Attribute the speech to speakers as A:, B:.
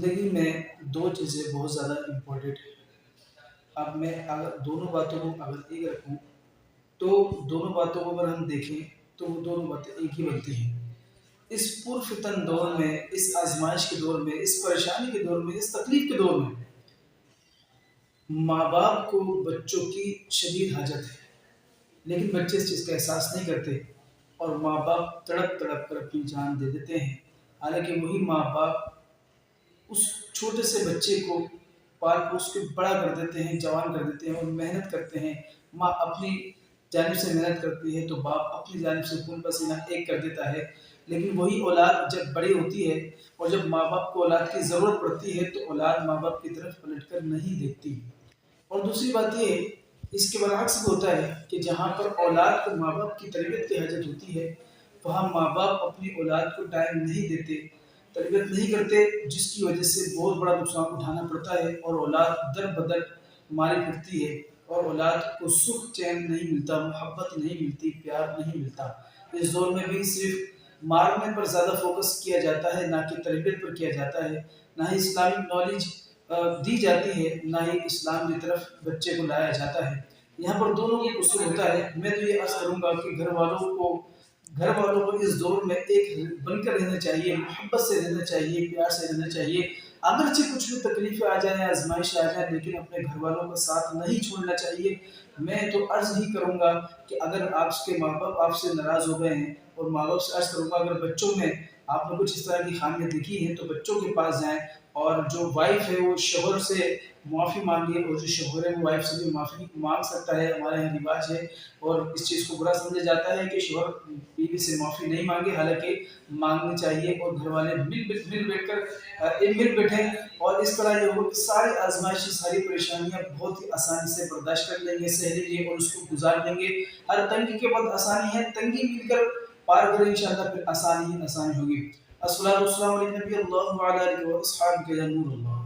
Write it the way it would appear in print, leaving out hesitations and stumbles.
A: زندگی میں دو چیزیں بہت زیادہ امپورٹنٹ ہیں۔ اب میں اگر دونوں باتوں کو اگر ایک رکھوں تو دونوں باتوں کو اگر ہم دیکھیں تو وہ دونوں باتیں ایک ہی بنتی ہیں۔ اس پرفتن دور میں، اس آزمائش کے دور میں، اس پریشانی کے دور میں، اس تکلیف کے دور میں ماں باپ کو بچوں کی شدید حاجت ہے، لیکن بچے اس چیز کا احساس نہیں کرتے اور ماں باپ تڑپ تڑپ کر اپنی جان دے دیتے ہیں۔ حالانکہ وہی ماں باپ اس چھوٹے سے بچے کو پال پوس کے بڑا کر دیتے ہیں، جوان کر دیتے ہیں اور محنت کرتے ہیں۔ ماں اپنی جانب سے محنت کرتی ہے تو باپ اپنی جانب سے خون پسینہ ایک کر دیتا ہے، لیکن وہی اولاد جب بڑی ہوتی ہے اور جب ماں باپ کو اولاد کی ضرورت پڑتی ہے تو اولاد ماں باپ کی طرف پلٹ کر نہیں دیکھتی۔ اور دوسری بات یہ ہے، اس کے برعکس بھی ہوتا ہے کہ جہاں پر اولاد کو ماں باپ کی تربیت کی حاجت ہوتی ہے وہاں ماں باپ اپنی اولاد کو ٹائم نہیں دیتے، تربیت نہیں کرتے، جس کی وجہ سے بہت بڑا نقصان اٹھانا پڑتا ہے اور اولاد در بدر ماری پھرتی ہے اور اولاد کو سکھ چین نہیں ملتا، محبت نہیں ملتی، پیار نہیں ملتا۔ اس دور میں بھی صرف مارنے پر زیادہ فوکس کیا جاتا ہے، نہ کہ تربیت پر کیا جاتا ہے، نہ ہی اسلامک نالج دی جاتی ہے، نہ ہی اسلام کی طرف بچے کو لایا جاتا ہے۔ یہاں پر دونوں کا قصور ہوتا ہے۔ میں تو یہ عرض کروں گا کہ گھر والوں کو اس دور میں ایک بن کر رہنا چاہیے، محبت سے رہنا چاہیے، پیار سے رہنا چاہیے۔ اگرچہ کچھ بھی تکلیفیں آ جائیں، آزمائش آ جائیں، لیکن اپنے گھر والوں کا ساتھ نہیں چھوڑنا چاہیے۔ میں تو عرض ہی کروں گا کہ اگر آپ کے ماں باپ آپ سے ناراض ہو گئے ہیں، اور ماں باپ سے عرض کروں گا اگر بچوں میں آپ نے کچھ اس طرح کی خامیاں دیکھی ہیں تو بچوں کے پاس جائیں، اور جو وائف ہے وہ شوہر سے معافی مانگے، اور جو شوہر ہے وہ وائف سے بھی معافی مانگ سکتا ہے۔ ہمارے یہاں رواج ہے اور اس چیز کو برا سمجھا جاتا ہے کہ شوہر بیوی سے معافی نہیں مانگے، حالانکہ مانگنی چاہیے، اور گھر والے مل بیٹھیں اور اس طرح یہ ہوگا کہ ساری آزمائشیں، ساری پریشانیاں بہت ہی آسانی سے برداشت کر لیں گے، سہ لیں گے اور اس کو گزار لیں گے۔ ہر تنگی کے بعد آسانی ہے، تنگی مل کر پار کریں انشاءاللہ، پھر آسانی ہی آسانی ہوگی۔ السلام علیکم نبی اللہ وعلی آلہ و اصحابہ یا نور اللہ۔